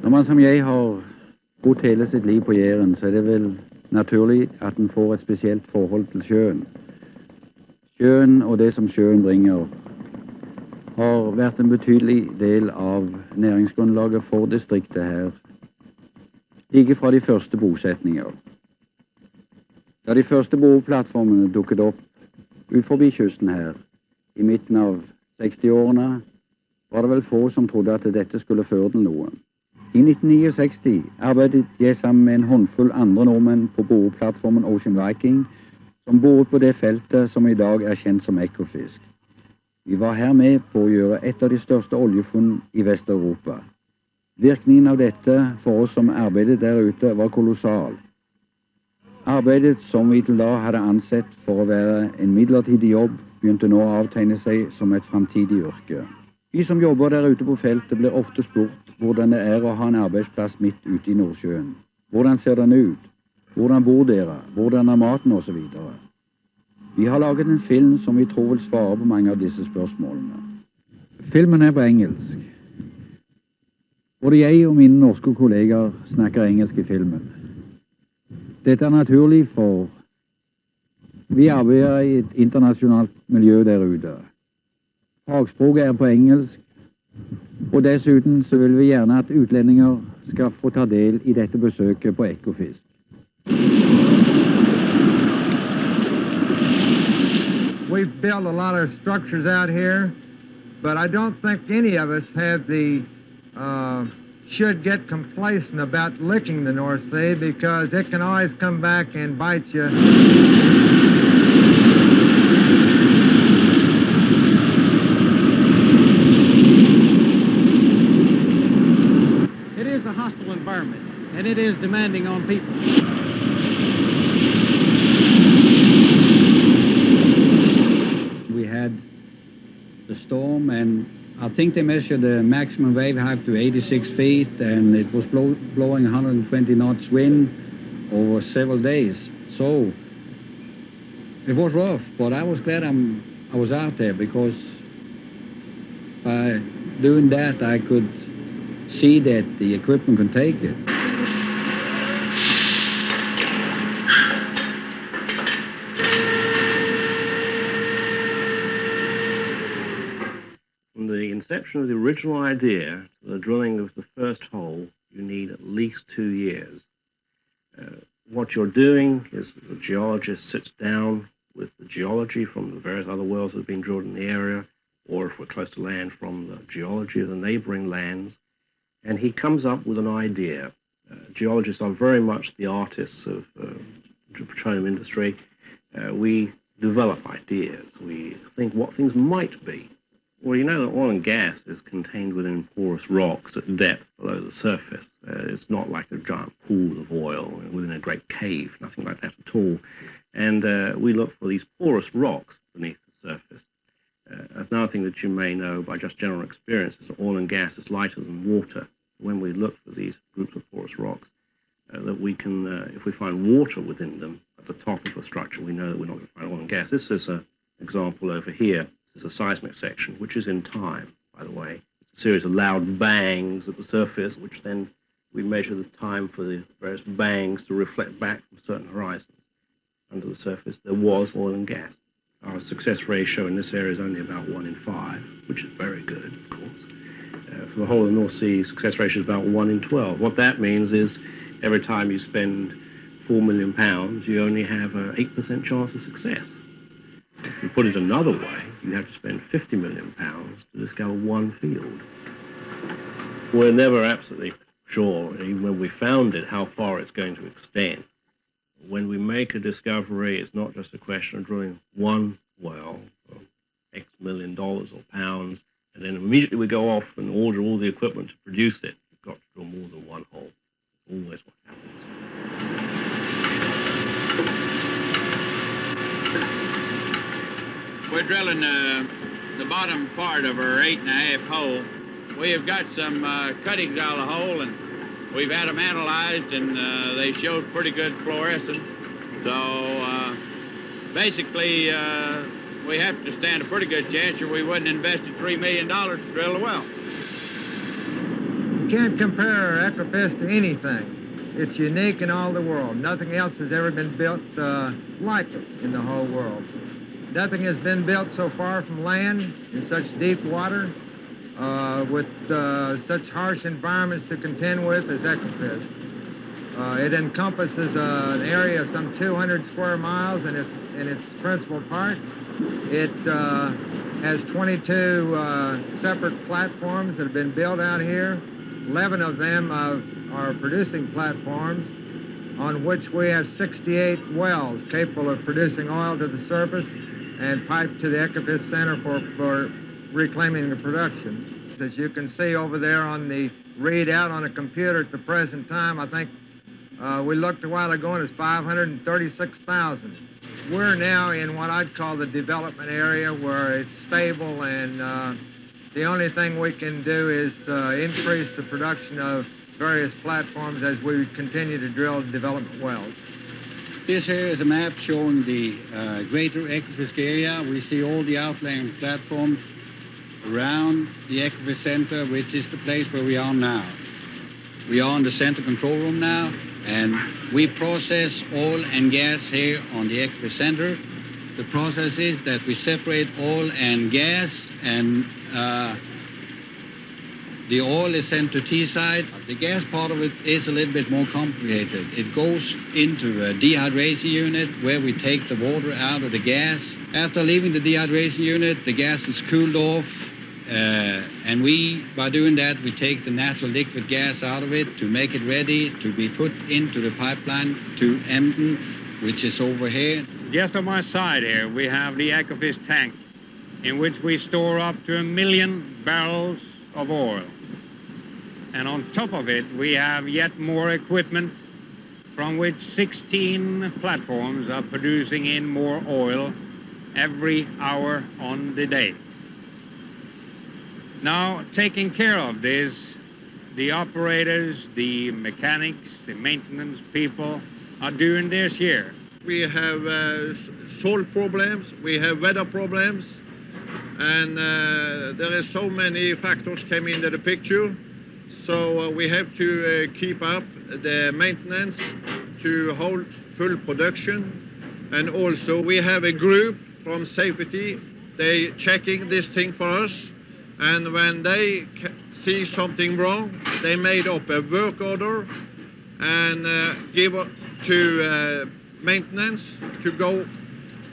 Når man som jeg har bodd hele sitt liv på Jæren, så er det vel naturlig at en får et spesielt forhold til sjøen. Sjøen og det som sjøen bringer har vært en betydelig del av næringsgrunnlaget for distriktet her, like fra de første bosetninger. Da de første boplattformene dukket opp ut forbi kysten her, i midten av 60-årene, var det vel få som trodde at dette skulle føre til noe. I 1969 arbeidet jeg sammen med en håndfull andre nordmenn på boreplattformen Ocean Viking, som boret på det feltet som i dag er kjent som Ekofisk. Vi var her med på å gjøre et av de største oljefunn i Vest-Europa. Virkningen av dette for oss som arbeidet der ute var kolossal. Arbeidet som vi til da hadde ansett for å være en midlertidig jobb, begynte nå å avtegne seg som et fremtidig yrke. Vi som jobber der ute på feltet blir ofte spurt hvordan det er å ha en arbeidsplass midt ute i Nordsjøen. Hvordan ser den ut? Hvordan bor dere? Hvordan er maten? Og så videre. Vi har laget en film som vi tror vil svare på mange av disse spørsmålene. Filmen er på engelsk. Både jeg og mine norske kolleger snakker engelsk i filmen. Dette er naturlig, for vi arbeider i et internasjonalt miljø der ute. Fagspråket er på engelsk, og dessuten så vil vi gjerne at utlendinger skal få ta del i dette besøket på Ekofisk. We've built a lot of structures out here, but I don't think any of us have the should get complacent about licking the North Sea, because it can always come back and bite you. It is a hostile environment, and it is demanding on people. We had the storm, and I think they measured the maximum wave height to 86 feet, and it was blowing 120 knots wind over several days. So it was rough, but I was glad I was out there, because by doing that I could see that the equipment could take it. The inception of the original idea to the drilling of the first hole, you need at least 2 years. What you're doing is the geologist sits down with the geology from the various other wells that have been drilled in the area, or if we're close to land, from the geology of the neighboring lands, and he comes up with an idea. Geologists are very much the artists of the petroleum industry. We develop ideas. We think what things might be. Well, you know that oil and gas is contained within porous rocks at depth below the surface. It's not like a giant pool of oil within a great cave, nothing like that at all. And we look for these porous rocks beneath the surface. Another thing that you may know by just general experience is that oil and gas is lighter than water. When we look for these groups of porous rocks, that we can, if we find water within them at the top of the structure, we know that we're not going to find oil and gas. This is an example over here. This is a seismic section, which is in time, by the way. It's a series of loud bangs at the surface, which then we measure the time for the various bangs to reflect back from certain horizons. Under the surface, there was oil and gas. Our success ratio in this area is only about 1 in 5, which is very good, of course. For the whole of the North Sea, success ratio is about 1 in 12. What that means is every time you spend £4 million, you only have an 8% chance of success. If you put it another way, you have to spend £50 million to discover one field. We're never absolutely sure, even when we found it, how far it's going to extend. When we make a discovery, it's not just a question of drilling one well for X million dollars or pounds, and then immediately we go off and order all the equipment to produce it. We've got to drill more than one hole. It's always what happens. We're drilling the bottom part of our 8.5 hole. We have got some cuttings out of the hole, and we've had them analyzed, and they showed pretty good fluorescence. So basically, we have to stand a pretty good chance, or we wouldn't have invested $3 million to drill a well. can't compare Ekofisk to anything. It's unique in all the world. Nothing else has ever been built like it in the whole world. Nothing has been built so far from land, in such deep water, with such harsh environments to contend with as Ekofisk. It encompasses an area of some 200 square miles in its principal part. It has 22 separate platforms that have been built out here. 11 of them are producing platforms on which we have 68 wells capable of producing oil to the surface and piped to the Ekofisk Center for reclaiming the production. As you can see over there on the readout on a computer at the present time, I think we looked a while ago and it's 536,000. We're now in what I'd call the development area where it's stable, and the only thing we can do is increase the production of various platforms as we continue to drill development wells. This here is a map showing the greater Ekofisk area. We see all the outlying platforms around the Ekofisk Center, which is the place where we are now. We are in the center control room now, and we process oil and gas here on the Ekofisk Center. The process is that we separate oil and gas, and the oil is sent to T-side. The gas part of it is a little bit more complicated. It goes into a dehydration unit where we take the water out of the gas. After leaving the dehydration unit, the gas is cooled off, and by doing that, we take the natural liquid gas out of it to make it ready to be put into the pipeline to Emden, which is over here. Just on my side here, we have the Ekofisk tank, in which we store up to 1 million barrels of oil. And on top of it, we have yet more equipment from which 16 platforms are producing in more oil every hour on the day. Now, taking care of this, the operators, the mechanics, the maintenance people are doing this here. We have salt problems, we have weather problems, and there is so many factors came into the picture. So we have to keep up the maintenance to hold full production. And also we have a group from safety, they checking this thing for us. And when they see something wrong, they made up a work order and give it to maintenance to go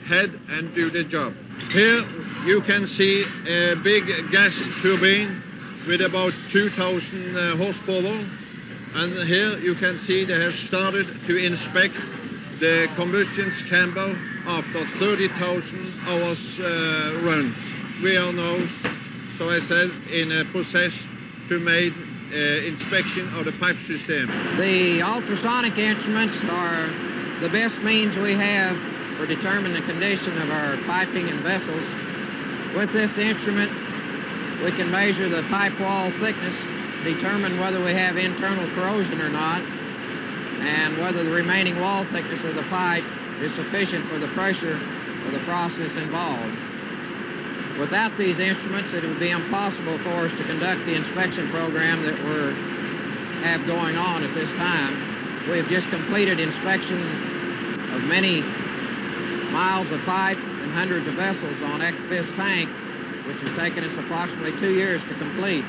ahead and do the job. Here you can see a big gas turbine with about 2,000 horsepower. And here you can see they have started to inspect the combustion chamber after 30,000 hours run. We are now, so I said, in a process to make inspection of the pipe system. The ultrasonic instruments are the best means we have for determining the condition of our piping and vessels. With this instrument, we can measure the pipe wall thickness, determine whether we have internal corrosion or not, and whether the remaining wall thickness of the pipe is sufficient for the pressure of the process involved. Without these instruments, it would be impossible for us to conduct the inspection program that we have going on at this time. We have just completed inspection of many miles of pipe and hundreds of vessels on Ekofisk tank, which has taken us approximately 2 years to complete.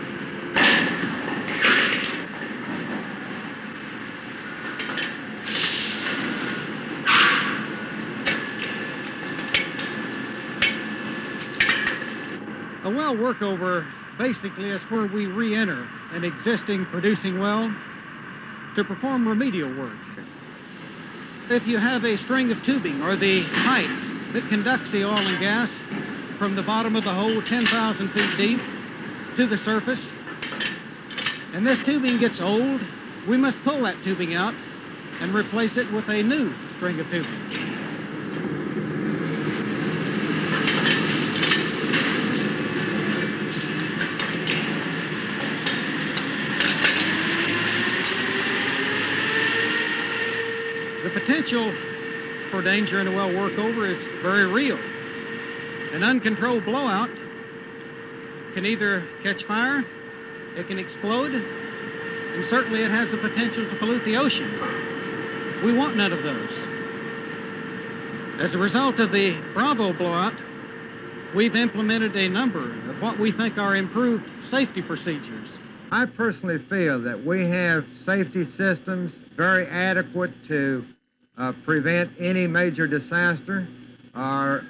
A well workover basically is where we re-enter an existing producing well to perform remedial work. If you have a string of tubing or the pipe that conducts the oil and gas from the bottom of the hole 10,000 feet deep to the surface, and this tubing gets old, we must pull that tubing out and replace it with a new string of tubing. The potential for danger in a well workover is very real. An uncontrolled blowout can either catch fire, it can explode, and certainly it has the potential to pollute the ocean. We want none of those. As a result of the Bravo blowout, we've implemented a number of what we think are improved safety procedures. I personally feel that we have safety systems very adequate to prevent any major disaster. Our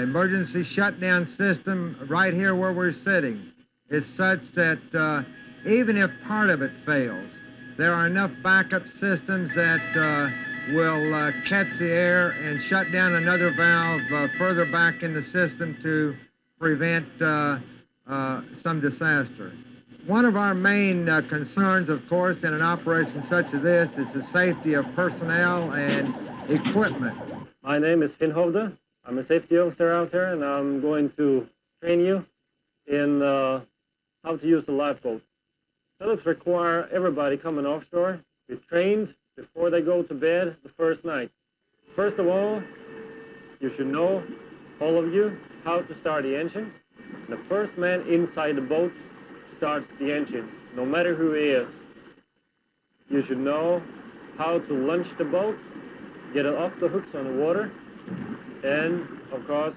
emergency shutdown system right here where we're sitting is such that even if part of it fails, there are enough backup systems that will catch the air and shut down another valve further back in the system to prevent some disaster. One of our main concerns, of course, in an operation such as this is the safety of personnel and equipment. My name is Finn Hovde. I'm a safety officer out there, and I'm going to train you in how to use the lifeboat. Phillips require everybody coming offshore to be trained before they go to bed the first night. First of all, you should know, all of you, how to start the engine. The first man inside the boat starts the engine, no matter who he is. You should know how to launch the boat, get it off the hooks on the water, and, of course,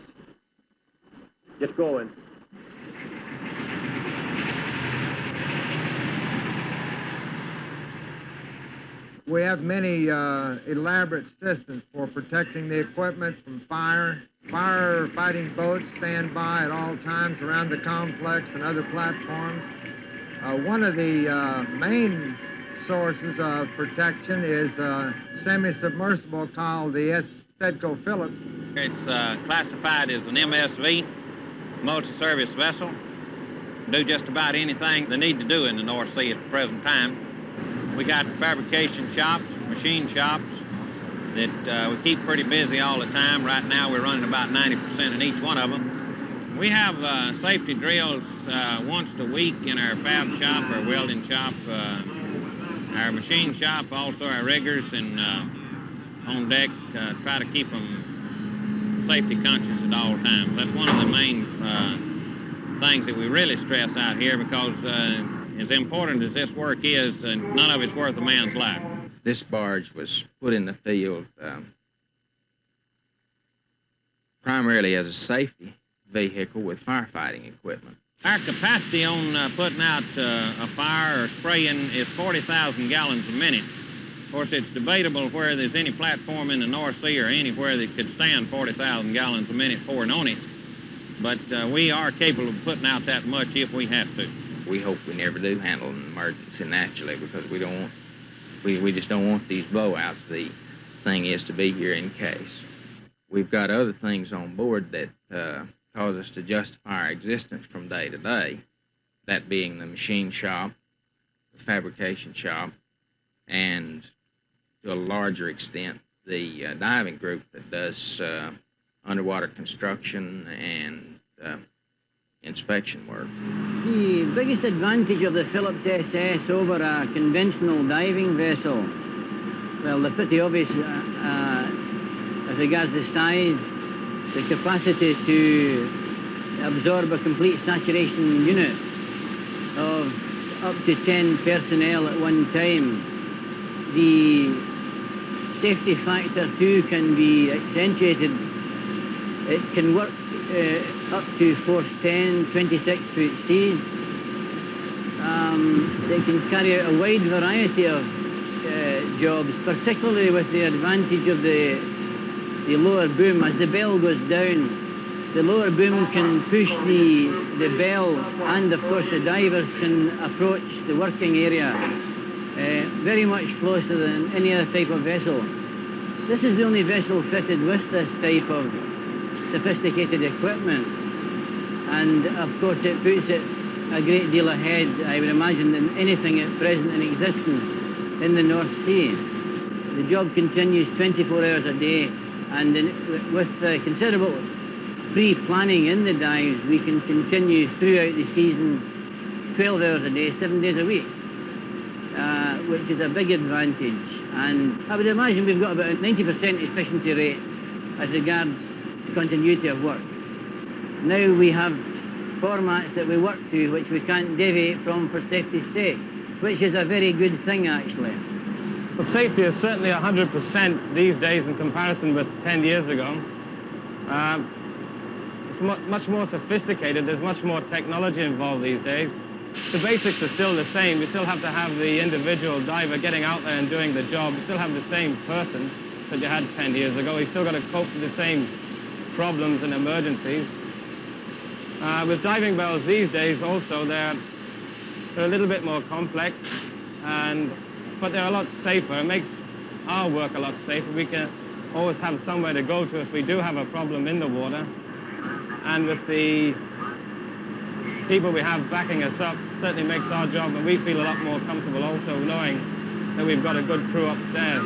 get going. We have many elaborate systems for protecting the equipment from fire. Firefighting boats stand by at all times around the complex and other platforms. One of the main sources of protection is a semi-submersible called the Stedco Phillips. It's classified as an MSV, multi-service vessel. Do just about anything they need to do in the North Sea at the present time. We got fabrication shops, machine shops that we keep pretty busy all the time. Right now we're running about 90% in each one of them. We have safety drills once a week in our fab shop, our welding shop, our machine shop, also our riggers, and on deck, try to keep them safety conscious at all times. That's one of the main things that we really stress out here, because as important as this work is, none of it's worth a man's life. This barge was put in the field primarily as a safety vehicle with firefighting equipment. Our capacity on putting out a fire or spraying is 40,000 gallons a minute. Of course, it's debatable where there's any platform in the North Sea or anywhere that could stand 40,000 gallons a minute pouring on it. But we are capable of putting out that much if we have to. We hope we never do handle an emergency naturally, because we don't want, we just don't want these blowouts. The thing is to be here in case. We've got other things on board that cause us to justify our existence from day to day, that being the machine shop, the fabrication shop, and to a larger extent, the diving group that does underwater construction and inspection work. The biggest advantage of the Phillips SS over a conventional diving vessel, well, they're pretty obvious as regards the size, the capacity to absorb a complete saturation unit of up to 10 personnel at one time. The safety factor, too, can be accentuated. It can work up to force 10, 26-foot seas. They can carry out a wide variety of jobs, particularly with the advantage of the lower boom. As the bell goes down, the lower boom can push the bell, and of course the divers can approach the working area very much closer than any other type of vessel. This is the only vessel fitted with this type of sophisticated equipment, and of course it puts it a great deal ahead, I would imagine, than anything at present in existence in the North Sea. The job continues 24 hours a day, and with considerable pre-planning in the dives, we can continue throughout the season 12 hours a day, 7 days a week, which is a big advantage. And I would imagine we've got about a 90% efficiency rate as regards continuity of work. Now we have formats that we work to which we can't deviate from for safety's sake. which is a very good thing, actually. Well, safety is certainly 100% these days in comparison with 10 years ago. It's much more sophisticated. There's much more technology involved these days. The basics are still the same. You still have to have the individual diver getting out there and doing the job. You still have the same person that you had 10 years ago. You still got to cope with the same problems and emergencies. With diving bells these days also, they're a little bit more complex, but they're a lot safer. It makes our work a lot safer. We can always have somewhere to go to if we do have a problem in the water. And with the people we have backing us up, certainly makes our job, and we feel a lot more comfortable also knowing that we've got a good crew upstairs.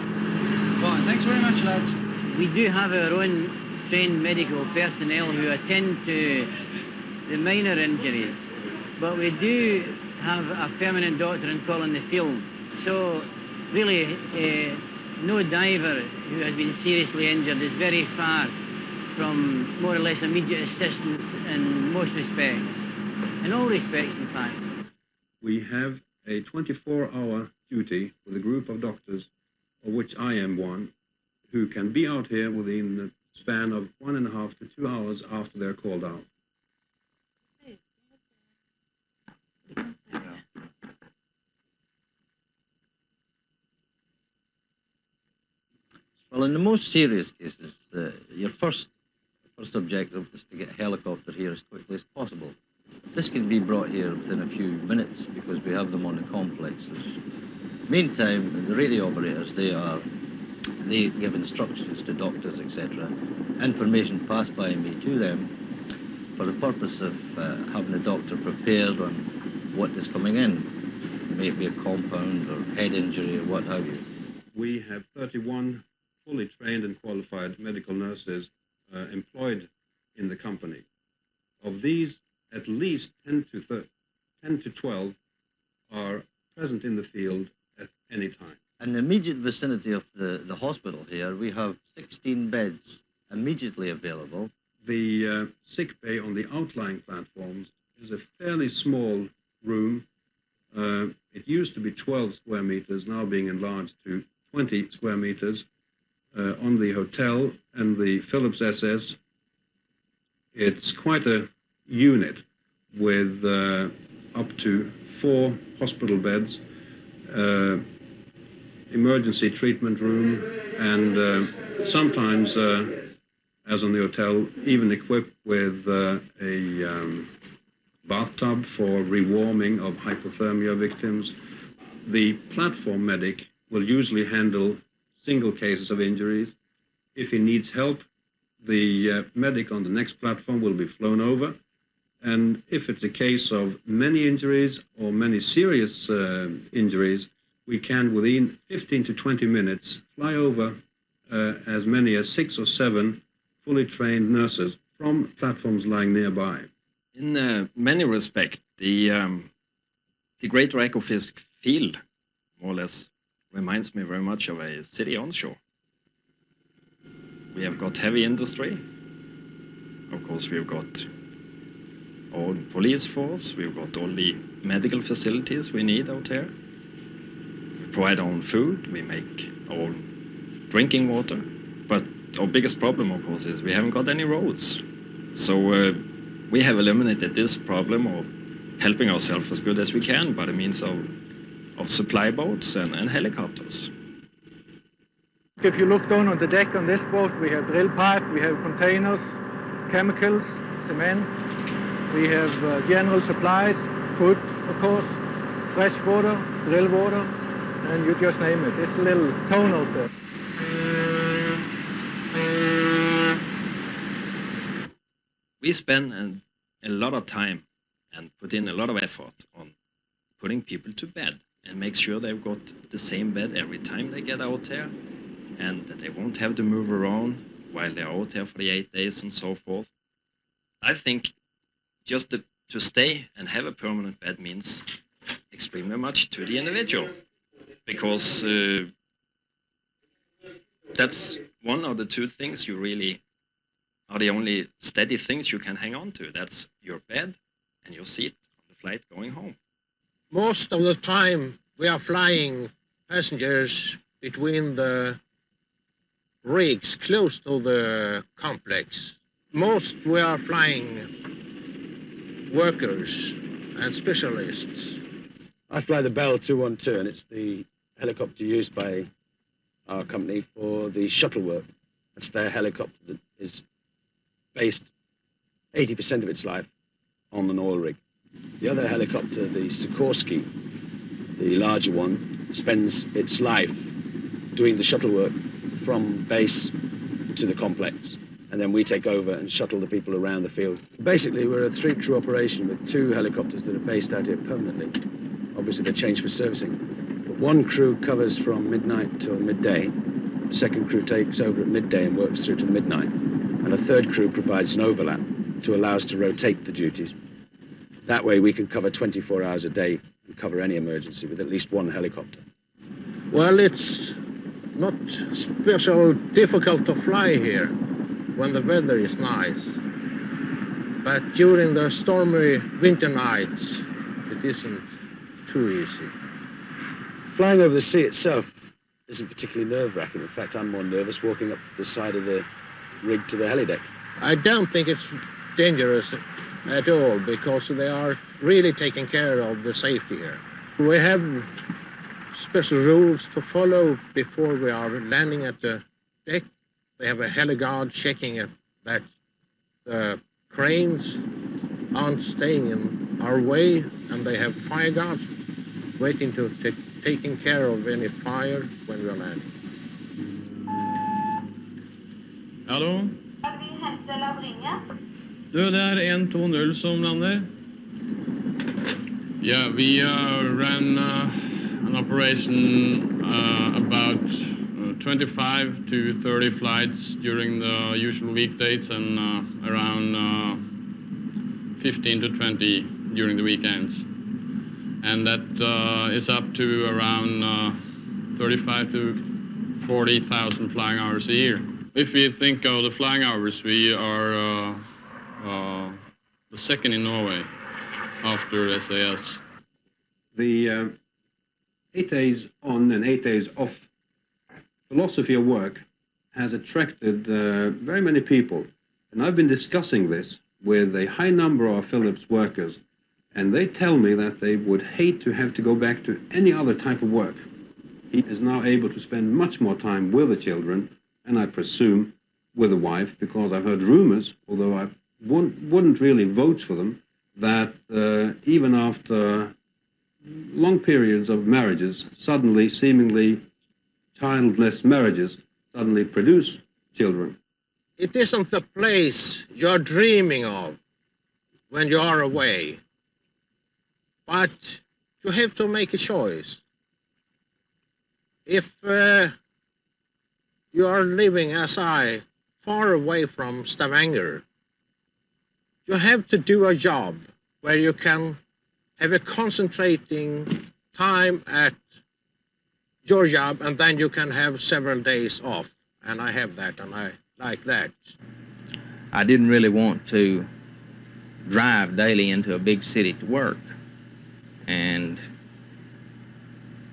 Well, thanks very much, lads. We do have our own trained medical personnel who attend to the minor injuries, but we do have a permanent doctor in call in the field. So really, no diver who has been seriously injured is very far from more or less immediate assistance in most respects. In all respects, in fact. We have a 24-hour duty with a group of doctors, of which I am one, who can be out here within the span of 1.5 to 2 hours after they're called out. Well, in the most serious cases, your first objective is to get a helicopter here as quickly as possible. This can be brought here within a few minutes because we have them on the complexes. Meantime, the radio operators, they give instructions to doctors, etc. Information passed by me to them for the purpose of having the doctor prepared on what is coming in. It may be a compound or head injury or what have you. We have 31 fully trained and qualified medical nurses employed in the company. Of these, at least 10 to 12 are present in the field at any time. In the immediate vicinity of the hospital here, we have 16 beds immediately available. The sick bay on the outlying platforms is a fairly small room. It used to be 12 square meters, now being enlarged to 20 square meters. On the hotel and the Phillips SS, it's quite a unit with up to 4 hospital beds, emergency treatment room, and sometimes, as on the hotel, even equipped with a bathtub for rewarming of hypothermia victims. The platform medic will usually handle single cases of injuries. If he needs help, the medic on the next platform will be flown over. And if it's a case of many injuries or many serious injuries, we can, within 15 to 20 minutes, fly over as many as 6 or 7 fully trained nurses from platforms lying nearby. In many respects, the greater Ekofisk field, more or less, reminds me very much of a city onshore. We have got heavy industry. Of course, we've got our police force. We've got all the medical facilities we need out here. We provide our own food. We make our own drinking water. But our biggest problem, of course, is we haven't got any roads. So we have eliminated this problem of helping ourselves as good as we can by the means of supply boats and helicopters. If you look down on the deck on this boat, we have drill pipe, we have containers, chemicals, cement, we have general supplies, food, of course, fresh water, drill water, and you just name it. It's a little town out there. We spend a lot of time and put in a lot of effort on putting people to bed and make sure they've got the same bed every time they get out there, and that they won't have to move around while they're out there for the 8 days and so forth. I think just to stay and have a permanent bed means extremely much to the individual, because that's one of the 2 things you really are the only steady things you can hang on to. That's your bed and your seat on the flight going home. Most of the time, we are flying passengers between the rigs close to the complex. Most we are flying workers and specialists. I fly the Bell 212, and it's the helicopter used by our company for the shuttle work. That's their helicopter that is based 80% of its life on an oil rig. The other helicopter, the Sikorsky, the larger one, spends its life doing the shuttle work from base to the complex. And then we take over and shuttle the people around the field. Basically, we're a 3-crew operation with 2 helicopters that are based out here permanently. Obviously, they're changed for servicing. But 1 crew covers from midnight till midday. The 2nd crew takes over at midday and works through to midnight. And a 3rd crew provides an overlap to allow us to rotate the duties. That way, we can cover 24 hours a day and cover any emergency with at least 1 helicopter. Well, it's not special difficult to fly here when the weather is nice. But during the stormy winter nights, it isn't too easy. Flying over the sea itself isn't particularly nerve-wracking. In fact, I'm more nervous walking up the side of the rig to the helideck. I don't think it's dangerous at all because they are really taking care of the safety here. We have special rules to follow before we are landing at the deck. They have a heli-guard checking that the cranes aren't staying in our way, and they have fire guards waiting to taking care of any fire when we are landing. Hallo? Du, det er 120 som lander. Yeah, we ran an operation about 25 to 30 flights during the usual weekdays and around 15 to 20 during the weekends. And that is up to around 35 to 40,000 flying hours a year. If we think of the flying hours, we are the 2nd in Norway after SAS. The 8 days on and 8 days off philosophy of work has attracted very many people. And I've been discussing this with a high number of Philips workers, and they tell me that they would hate to have to go back to any other type of work. He is now able to spend much more time with the children, and I presume with the wife, because I've heard rumors, although I wouldn't really vote for them, that even after long periods of marriages, suddenly, seemingly childless marriages, suddenly produce children. It isn't the place you're dreaming of when you are away, but you have to make a choice. If you are living, as I, far away from Stavanger, you have to do a job where you can have a concentrating time at your job, and then you can have several days off. And I have that, and I like that. I didn't really want to drive daily into a big city to work. And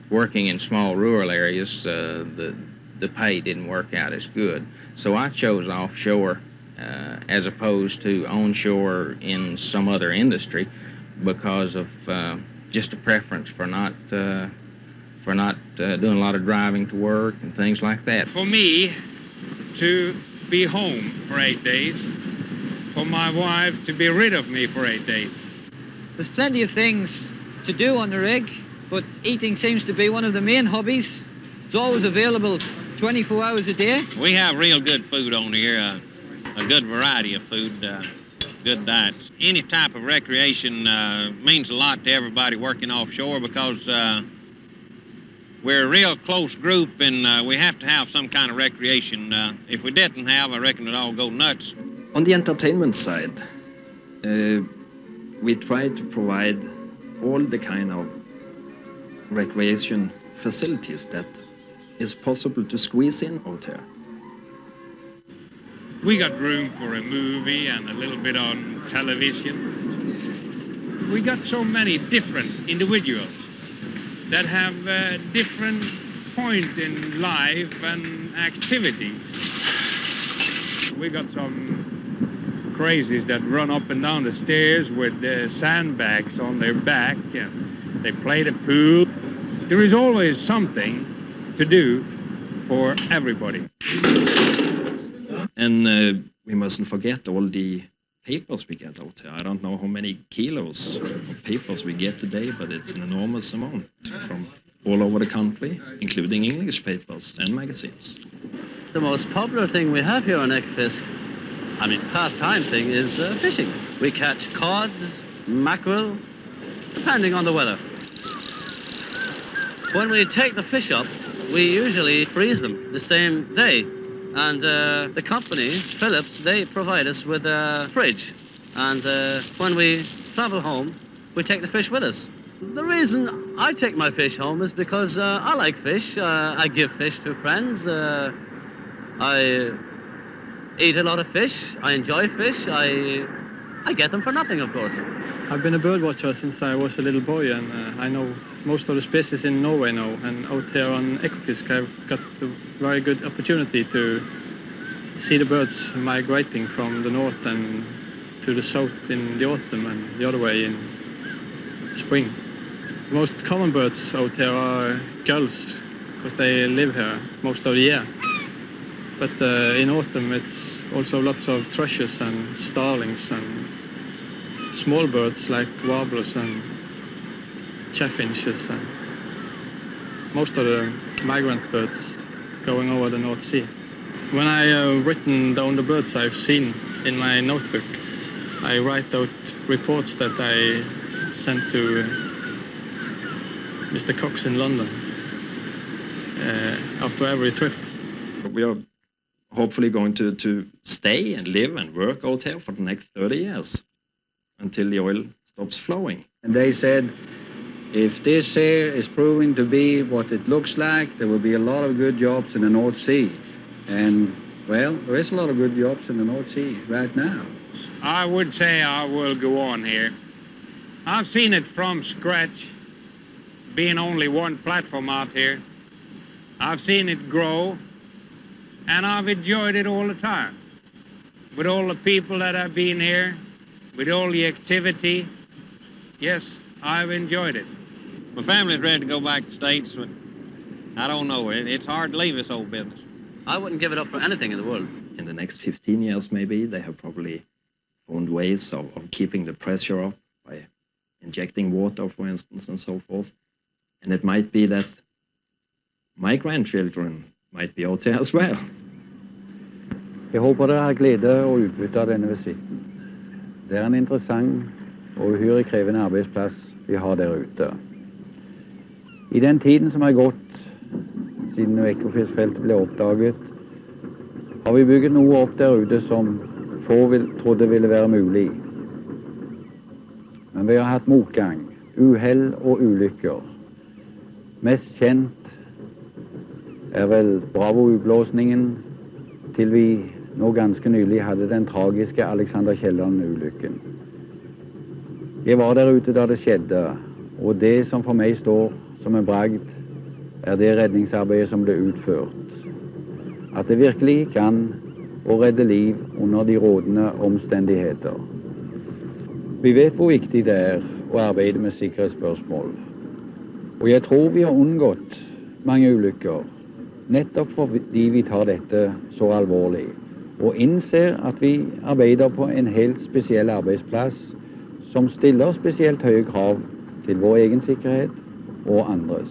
working in small rural areas, the pay didn't work out as good. So I chose offshore as opposed to onshore in some other industry because of just a preference for not doing a lot of driving to work and things like that. For me to be home for 8 days, for my wife to be rid of me for 8 days. There's plenty of things to do on the rig, but eating seems to be one of the main hobbies. It's always available 24 hours a day. We have real good food on here, a good variety of food, good diets. Any type of recreation means a lot to everybody working offshore because we're a real close group and we have to have some kind of recreation. If we didn't have, I reckon it'd all go nuts. On the entertainment side, we try to provide all the kind of recreation facilities that is possible to squeeze in out here. We got room for a movie and a little bit on television. We got so many different individuals. that have different point in life and activities. We got some crazies that run up and down the stairs with sandbags on their back, and they play the pool. There is always something to do for everybody. And we mustn't forget all the papers we get out here. I don't know how many kilos of papers we get today, but it's an enormous amount from all over the country, including English papers and magazines. The most popular thing we have here on Ekofisk, pastime thing, is fishing. We catch cod, mackerel, depending on the weather. When we take the fish up, we usually freeze them the same day. And the company, Phillips, they provide us with a fridge. And when we travel home, we take the fish with us. The reason I take my fish home is because I like fish. I give fish to friends. I eat a lot of fish. I enjoy fish. I get them for nothing, of course. I've been a bird watcher since I was a little boy, and I know most of the species in Norway now. And out here on Ekofisk, I've got a very good opportunity to see the birds migrating from the north and to the south in the autumn and the other way in spring. The most common birds out here are gulls, because they live here most of the year. But in autumn, it's also lots of thrushes and starlings and small birds like warblers and chaffinches and most of the migrant birds going over the North Sea. When I've written down the birds I've seen in my notebook, I write out reports that I sent to Mr. Cox in London after every trip. We are hopefully going to stay and live and work out here for the next 30 years. Until the oil stops flowing. And they said, if this here is proving to be what it looks like, there will be a lot of good jobs in the North Sea. And, well, there is a lot of good jobs in the North Sea right now. I would say I will go on here. I've seen it from scratch, being only one platform out here. I've seen it grow, and I've enjoyed it all the time. With all the people that have been here, with all the activity, yes, I've enjoyed it. My family's ready to go back to the States, but I don't know. It's hard to leave this old business. I wouldn't give it up for anything in the world. In the next 15 years, maybe, they have probably found ways of keeping the pressure up by injecting water, for instance, and so forth. And it might be that my grandchildren might be out there as well. Jeg håper dere har glede og utbytte av denne visitten. Det er en interessant og uhyre krevende arbeidsplass vi har der ute. I den tiden som har gått siden Ekofisk-feltet ble oppdaget, har vi bygget noe opp der ute som få trodde ville være mulig. Men vi har hatt motgang, uhell og ulykker. Mest kjent er vel Bravo-utblåsningen til vi nå ganske nylig hadde den tragiske Alexander Kielland-ulykken. Jeg var der ute da det skjedde, og det som for meg står som en bragd, er det redningsarbeidet som ble utført. At det virkelig kan å redde liv under de rådende omstendigheter. Vi vet hvor viktig det er å arbeide med sikkerhetsspørsmål. Og jeg tror vi har unngått mange ulykker, nettopp fordi vi tar dette så alvorlig, og innser at vi arbeider på en helt spesiell arbeidsplass som stiller spesielt høye krav til vår egen sikkerhet og andres.